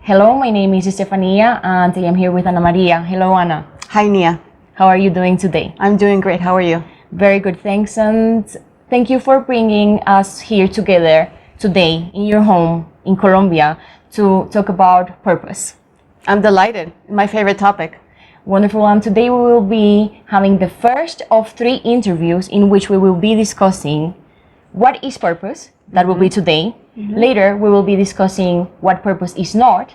Hello, my name is Estefania and I am here with Ana Maria. Hello, Ana. Hi, Nia. How are you doing today? I'm doing great. How are you? Very good, thanks. And thank you for bringing us here together today in your home in Colombia to talk about purpose. I'm delighted. My favorite topic. Wonderful. And today we will be having the first of 3 interviews in which we will be discussing what is purpose. That will be today. Later, we will be discussing what purpose is not.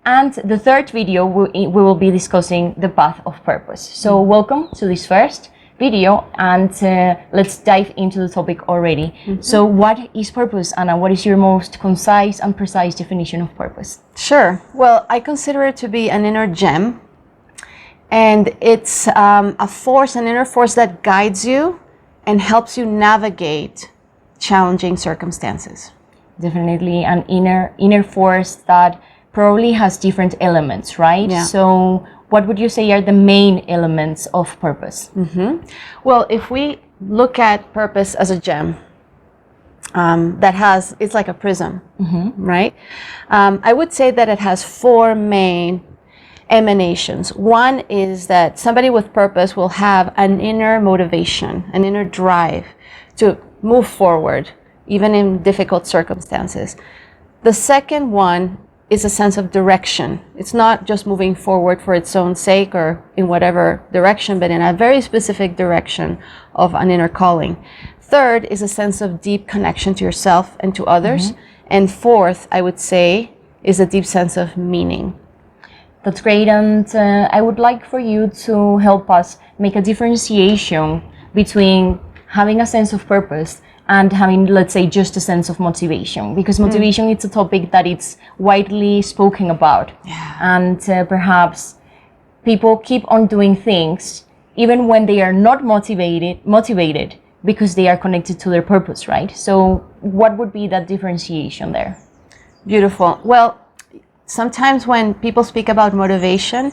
And the third video, we will be discussing the path of purpose. So welcome to this first video, and let's dive into the topic already. So what is purpose, Anna? What is your most concise and precise definition of purpose? Sure. Well, I consider it to be an inner gem. And it's a force, an inner force that guides you and helps you navigate challenging circumstances. Definitely an inner force that probably has different elements, right? Yeah. So what would you say are the main elements of purpose? Well, if we look at purpose as a gem, it's like a prism, right? I would say that it has 4 main emanations. One is that somebody with purpose will have an inner motivation, an inner drive to move forward, even in difficult circumstances. The second one is a sense of direction. It's not just moving forward for its own sake or in whatever direction, but in a very specific direction of an inner calling. Third is a sense of deep connection to yourself and to others. And fourth, I would say, is a deep sense of meaning. That's great, and I would like for you to help us make a differentiation between having a sense of purpose and having, let's say, just a sense of motivation, because motivation is a topic that it's widely spoken about. And perhaps people keep on doing things even when they are not motivated because they are connected to their purpose, right? So what would be that differentiation there? Beautiful. Well, sometimes when people speak about motivation,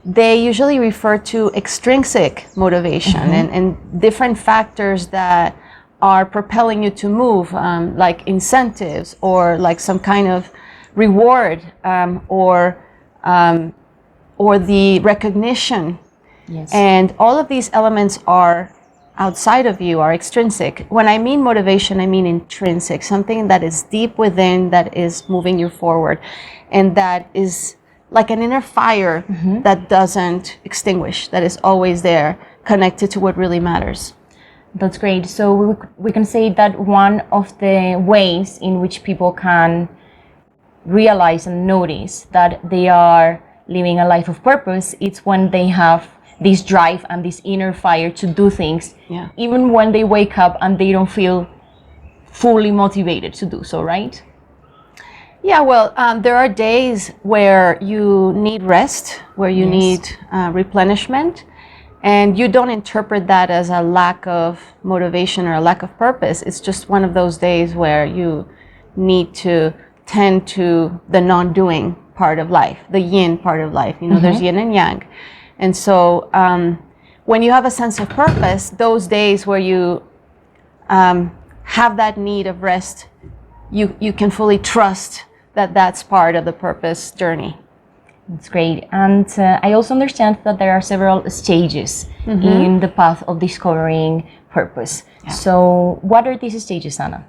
they usually refer to extrinsic motivation and different factors that are propelling you to move, like incentives or like some kind of reward, or the recognition. Yes. And all of these elements are outside of you, are extrinsic. When I mean motivation, I mean intrinsic, something that is deep within, that is moving you forward, and that is like an inner fire that doesn't extinguish, that is always there, connected to what really matters. That's great. So we can say that one of the ways in which people can realize and notice that they are living a life of purpose, it's when they have this drive and this inner fire to do things, even when they wake up and they don't feel fully motivated to do so, right? Yeah, well, there are days where you need rest, where you need replenishment, and you don't interpret that as a lack of motivation or a lack of purpose. It's just one of those days where you need to tend to the non-doing part of life, the yin part of life. You know, there's yin and yang. And so when you have a sense of purpose, those days where you have that need of rest, you can fully trust that that's part of the purpose journey. That's great. And I also understand that there are several stages in the path of discovering purpose. So what are these stages, Anna?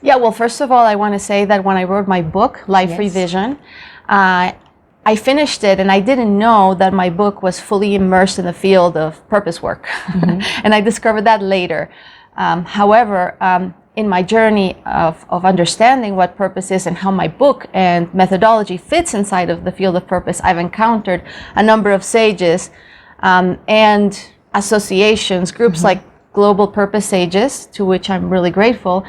Yeah, well, first of all, I want to say that when I wrote my book, Life Revision, I finished it and I didn't know that my book was fully immersed in the field of purpose work. And I discovered that later. However, in my journey of understanding what purpose is and how my book and methodology fits inside of the field of purpose, I've encountered a number of sages and associations, groups like Global Purpose Sages, to which I'm really grateful.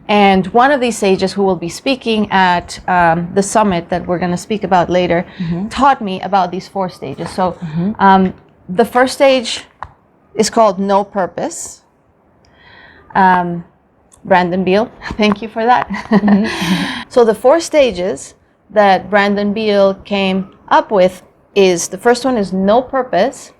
And one of these sages who will be speaking at the summit that we're going to speak about later taught me about these 4 stages. So the first stage is called No Purpose. Brandon Beal, thank you for that. So the 4 stages that Brandon Beal came up with is, the first one is no purpose,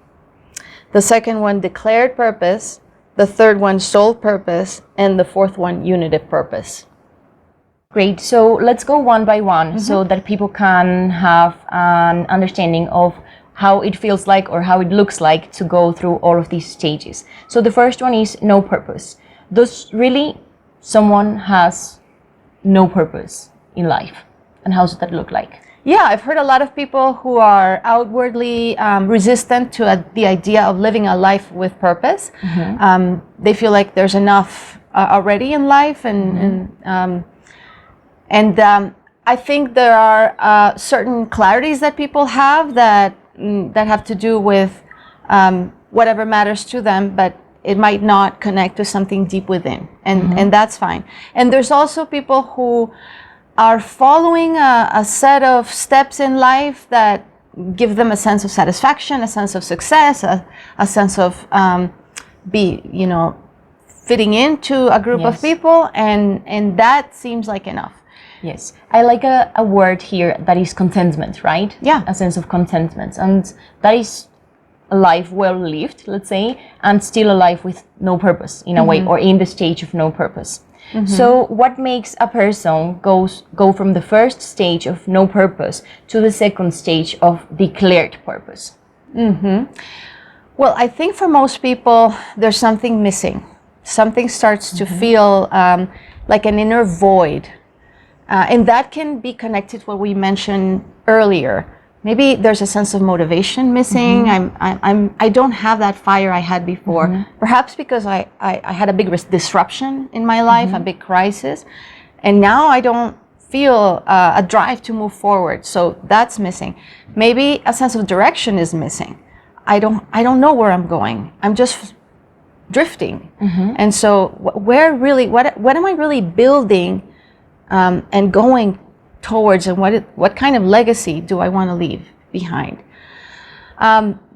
the second one declared purpose, the third one sole purpose, and the fourth one unitive purpose. Great. So let's go one by one so that people can have an understanding of how it feels like or how it looks like to go through all of these stages. So the first one is no purpose. Does really someone has no purpose in life? And how does that look like? Yeah, I've heard a lot of people who are outwardly resistant to the idea of living a life with purpose. They feel like there's enough already in life, and I think there are certain clarities that people have that have to do with whatever matters to them, but it might not connect to something deep within, and that's fine. And there's also people who are following a set of steps in life that give them a sense of satisfaction, a sense of success, a sense of fitting into a group of people, and that seems like enough. Yes, I like a word here that is contentment, right? Yeah. A sense of contentment. And that is a life well lived, let's say, and still a life with no purpose in a way, or in the stage of no purpose. So what makes a person go from the first stage of no purpose to the second stage of declared purpose? Well, I think for most people, there's something missing. Something starts to feel like an inner void. And that can be connected to what we mentioned earlier. Maybe there's a sense of motivation missing. I don't have that fire I had before. Perhaps because I had a big disruption in my life, a big crisis, and now I don't feel a drive to move forward. So that's missing. Maybe a sense of direction is missing. I don't know where I'm going. I'm just drifting. And so what am I really building and going towards, and what kind of legacy do I want to leave behind?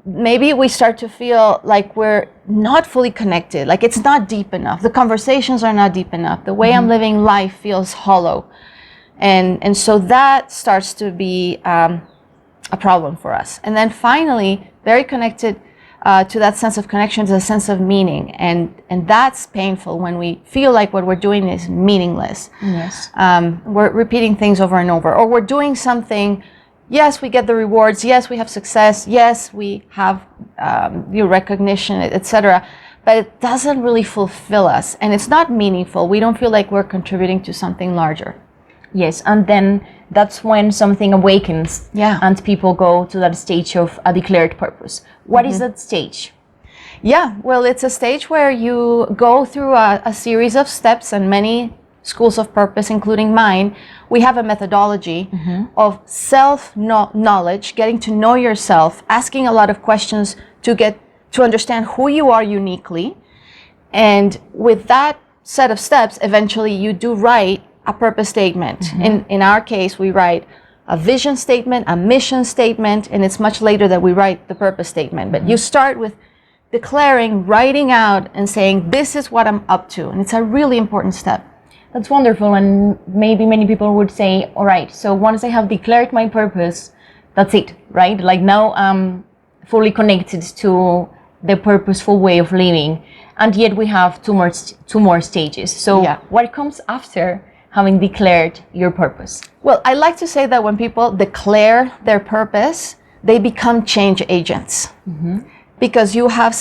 Maybe we start to feel like we're not fully connected, like it's not deep enough. The conversations are not deep enough. The way I'm living life feels hollow. And so that starts to be a problem for us. And then finally, very connected to that sense of connection is a sense of meaning, and that's painful when we feel like what we're doing is meaningless. Yes. We're repeating things over and over, or we're doing something. Yes, we get the rewards. Yes, we have success. Yes, we have recognition, etc. But it doesn't really fulfill us, and it's not meaningful. We don't feel like we're contributing to something larger. Yes, and then that's when something awakens, and people go to that stage of a declared purpose. What is that stage? Yeah, well, it's a stage where you go through a series of steps, and many schools of purpose, including mine, we have a methodology of self-knowledge, getting to know yourself, asking a lot of questions to get to understand who you are uniquely. And with that set of steps, eventually you do write a purpose statement. In our case, we write a vision statement, a mission statement, and it's much later that we write the purpose statement. But you start with declaring, writing out, and saying, this is what I'm up to. And it's a really important step. That's wonderful. And maybe many people would say, all right, so once I have declared my purpose, that's it, right? Like now I'm fully connected to the purposeful way of living. And yet we have two more stages. So what comes after having declared your purpose? Well, I like to say that when people declare their purpose, they become change agents. Because you have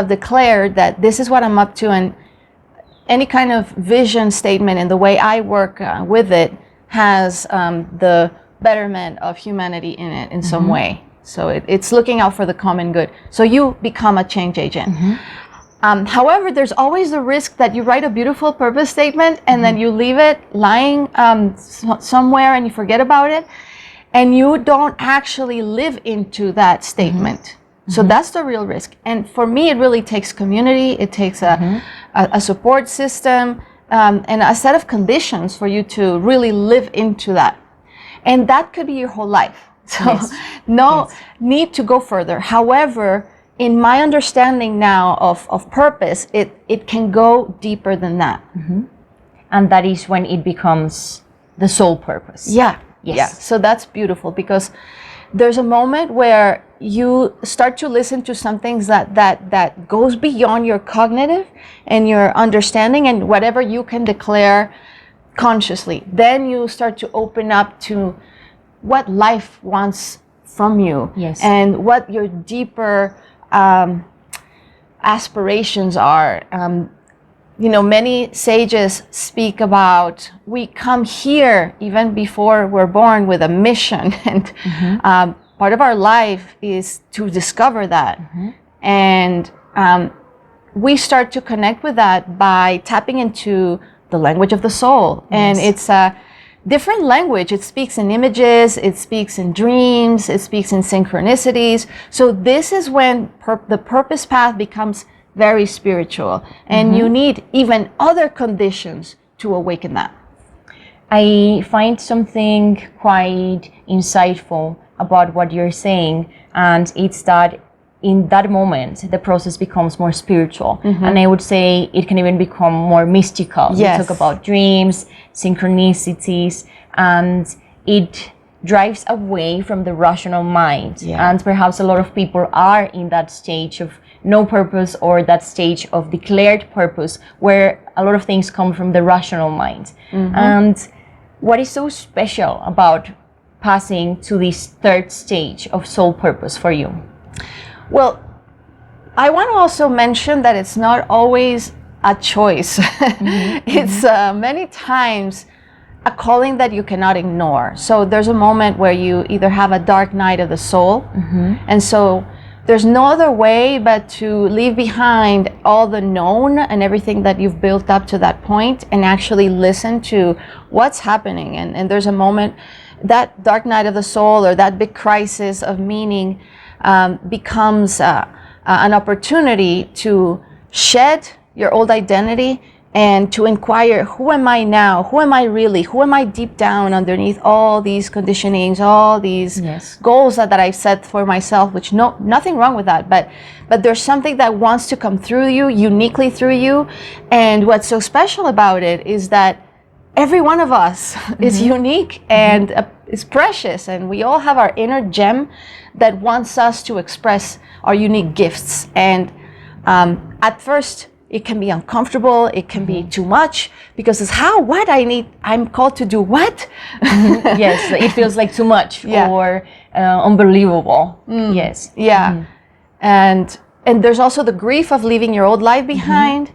declared that this is what I'm up to, and any kind of vision statement and the way I work with it has the betterment of humanity in it in some way. So it's looking out for the common good. So you become a change agent. However, there's always the risk that you write a beautiful purpose statement and then you leave it lying somewhere and you forget about it, and you don't actually live into that statement. So that's the real risk. And for me, it really takes community. It takes a support system and a set of conditions for you to really live into that. And that could be your whole life. So need to go further. However, in my understanding now of purpose, it can go deeper than that. And that is when it becomes the sole purpose. Yeah. So that's beautiful, because there's a moment where you start to listen to some things that goes beyond your cognitive and your understanding, and whatever you can declare consciously. Then you start to open up to what life wants from you, Yes. and what your deeper aspirations are. Many sages speak about we come here even before we're born with a mission, and part of our life is to discover that. And we start to connect with that by tapping into the language of the soul. And it's a different language. It speaks in images, it speaks in dreams, it speaks in synchronicities. So this is when the purpose path becomes very spiritual, and you need even other conditions to awaken that. I find something quite insightful about what you're saying, and it's that in that moment the process becomes more spiritual, and I would say it can even become more mystical. Yes. We talk about dreams, synchronicities, and it drives away from the rational mind. And perhaps a lot of people are in that stage of no purpose, or that stage of declared purpose, where a lot of things come from the rational mind. And what is so special about passing to this third stage of soul purpose for you? Well, I want to also mention that it's not always a choice. It's many times a calling that you cannot ignore. So there's a moment where you either have a dark night of the soul, and so there's no other way but to leave behind all the known and everything that you've built up to that point, and actually listen to what's happening. And there's a moment, that dark night of the soul, or that big crisis of meaning, becomes an opportunity to shed your old identity and to inquire, who am I now? Who am I really? Who am I deep down underneath all these conditionings, all these goals that I've set for myself, which nothing wrong with that, but there's something that wants to come through you, uniquely through you. And what's so special about it is that every one of us is unique and is precious, and we all have our inner gem that wants us to express our unique gifts. And at first, it can be uncomfortable, it can be too much, because it's I'm called to do what? Yes, it feels like too much, or unbelievable. Yes. And there's also the grief of leaving your old life behind.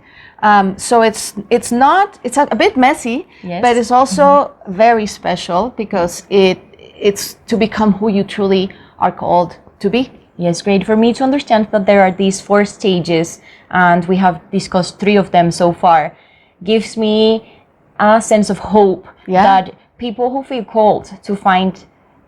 So it's a bit messy, but it's also very special, because it's to become who you truly are called to be. Yes, great. For me to understand that there are these 4 stages, and we have discussed 3 of them so far, gives me a sense of hope that people who feel called to find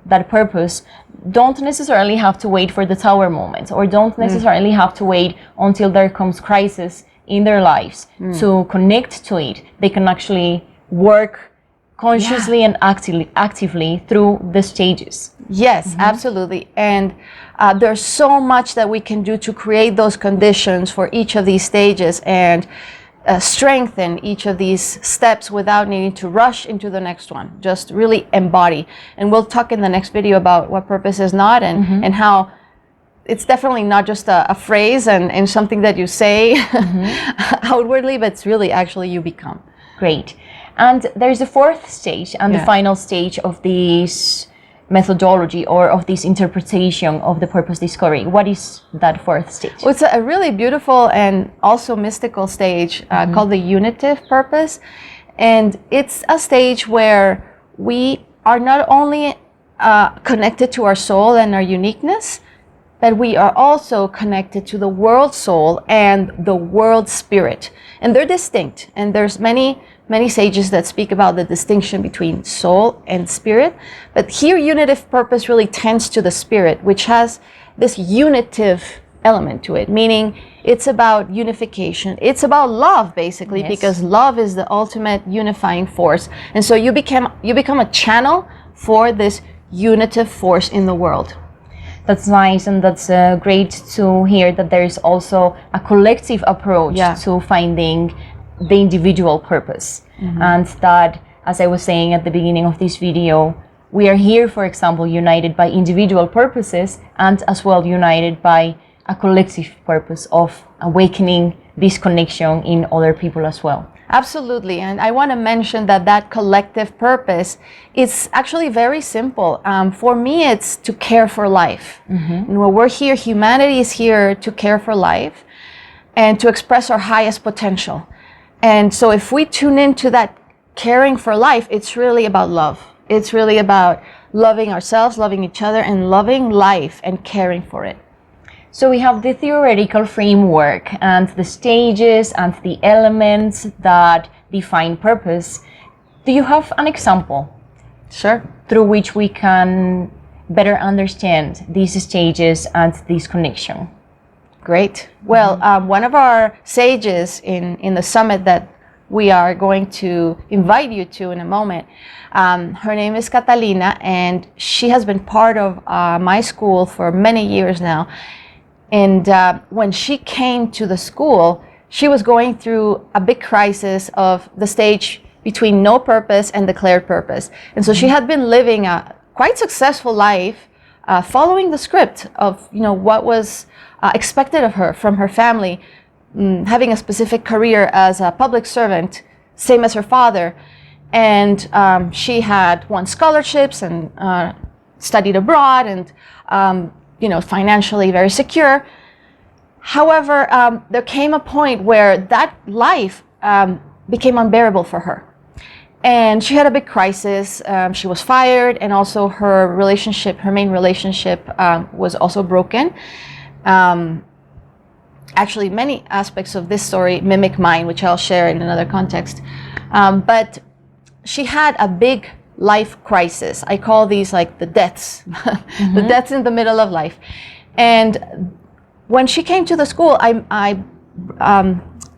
that purpose don't necessarily have to wait for the tower moment, or don't necessarily have to wait until there comes crisis in their lives to connect to it. They can actually work consciously and actively through the stages. Yes, absolutely. And there's so much that we can do to create those conditions for each of these stages, and strengthen each of these steps without needing to rush into the next one. Just really embody. And we'll talk in the next video about what purpose is not, and how it's definitely not just a phrase and something that you say outwardly, but it's really actually you become. Great. And there's a 4th stage, and the final stage of this methodology, or of this interpretation of the purpose discovery. What is that 4th stage? Well, it's a really beautiful and also mystical stage called the unitive purpose. And it's a stage where we are not only connected to our soul and our uniqueness, but we are also connected to the world soul and the world spirit. And they're distinct. And there's many sages that speak about the distinction between soul and spirit. But here, unitive purpose really tends to the spirit, which has this unitive element to it, meaning it's about unification. It's about love, basically, because love is the ultimate unifying force. And so you become a channel for this unitive force in the world. That's nice, and that's great to hear that there is also a collective approach to finding the individual purpose. And that, as I was saying at the beginning of this video, we are here, for example, united by individual purposes, and as well united by a collective purpose of awakening this connection in other people as well. Absolutely. And I want to mention that that collective purpose is actually very simple. For me, it's to care for life. And when we're here, humanity is here to care for life and to express our highest potential. And so if we tune into that caring for life, it's really about love. It's really about loving ourselves, loving each other, and loving life and caring for it. So we have the theoretical framework and the stages and the elements that define purpose. Do you have an example? Sure. Through which we can better understand these stages and this connection? Great. Well, one of our sages in the summit that we are going to invite you to in a moment, her name is Catalina, and she has been part of my school for many years now. And when she came to the school, she was going through a big crisis of the stage between no purpose and declared purpose. And so she had been living a quite successful life, following the script of what was expected of her from her family, having a specific career as a public servant, same as her father. And she had won scholarships and studied abroad and financially very secure. However, there came a point where that life became unbearable for her. And she had a big crisis. She was fired, and also her main relationship, was also broken. Actually, many aspects of this story mimic mine, which I'll share in another context. But she had a big life crisis. I call these like the deaths, the deaths in the middle of life. And when she came to the school, I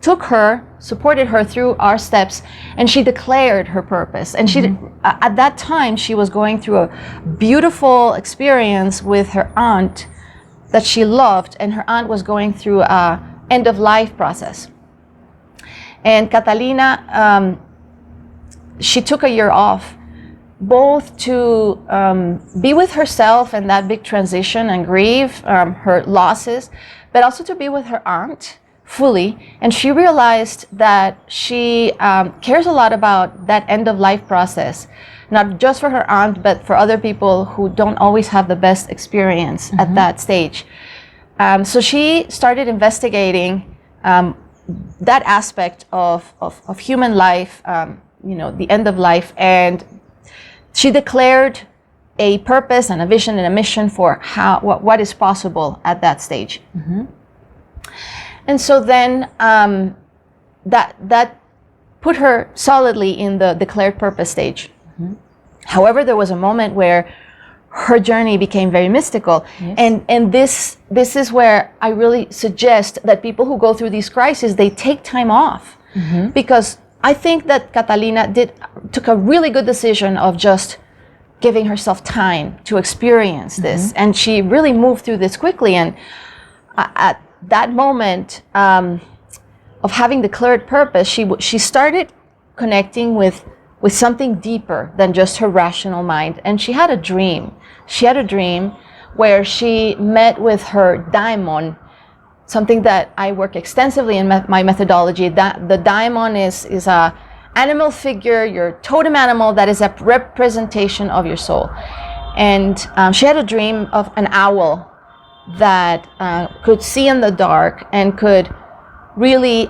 took her, supported her through our steps, and she declared her purpose. And she, at that time, she was going through a beautiful experience with her aunt that she loved, and her aunt was going through a end of life process. And Catalina, she took a year off, both to be with herself and that big transition and grieve her losses, but also to be with her aunt fully. And she realized that she cares a lot about that end of life process, not just for her aunt, but for other people who don't always have the best experience at that stage. So she started investigating that aspect of human life, the end of life, and she declared a purpose and a vision and a mission for what is possible at that stage. And so then that put her solidly in the declared purpose stage. However, there was a moment where her journey became very mystical. And this is where I really suggest that people who go through these crises, they take time off. Because I think that Catalina took a really good decision of just giving herself time to experience this. And she really moved through this quickly. And at that moment of having declared purpose, she started connecting with something deeper than just her rational mind. And she had a dream. She had a dream where she met with her daimon, something that I work extensively in my methodology. That the daimon is a animal figure, your totem animal that is a representation of your soul. And she had a dream of an owl that could see in the dark and could really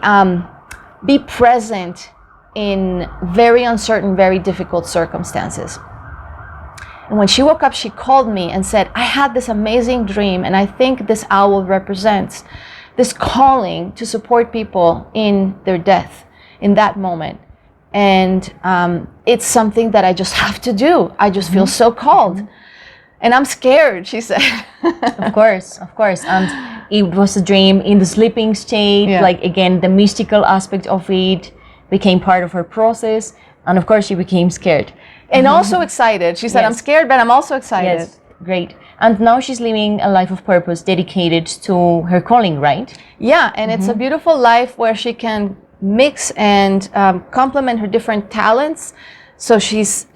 be present in very uncertain, very difficult circumstances. And when she woke up, she called me and said, I had this amazing dream, and I think this owl represents this calling to support people in their death, in that moment. And it's something that I just have to do. I just feel so called. And I'm scared, she said. Of course. And it was a dream in the sleeping state, like again, the mystical aspect of it became part of her process. And of course, she became scared. And also excited. She said, I'm scared, but I'm also excited. Yes, great. And now she's living a life of purpose dedicated to her calling, right? Yeah, and it's a beautiful life where she can mix and complement her different talents. So she's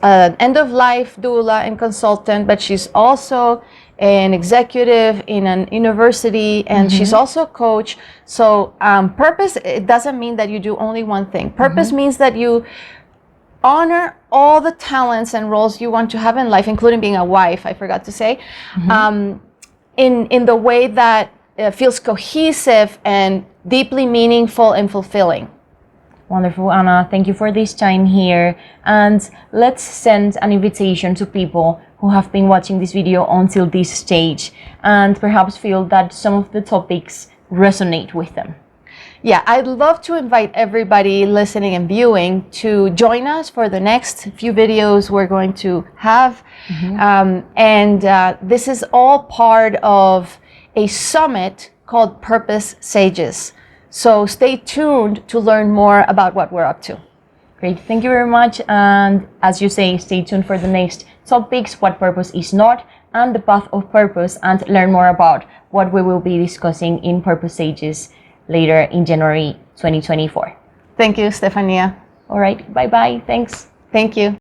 an end-of-life doula and consultant, but she's also an executive in an university, and she's also a coach. So purpose, it doesn't mean that you do only one thing. Purpose means that you honor all the talents and roles you want to have in life, including being a wife, I forgot to say, in the way that feels cohesive and deeply meaningful and fulfilling. Wonderful, Anna. Thank you for this time here. And let's send an invitation to people who have been watching this video until this stage and perhaps feel that some of the topics resonate with them. Yeah, I'd love to invite everybody listening and viewing to join us for the next few videos we're going to have. This is all part of a summit called Purpose Sages. So stay tuned to learn more about what we're up to. Great, thank you very much. And as you say, stay tuned for the next topics, what purpose is not, and the path of purpose, and learn more about what we will be discussing in Purpose Sages later in January 2024. Thank you, Estefania. All right, bye-bye. Thanks. Thank you.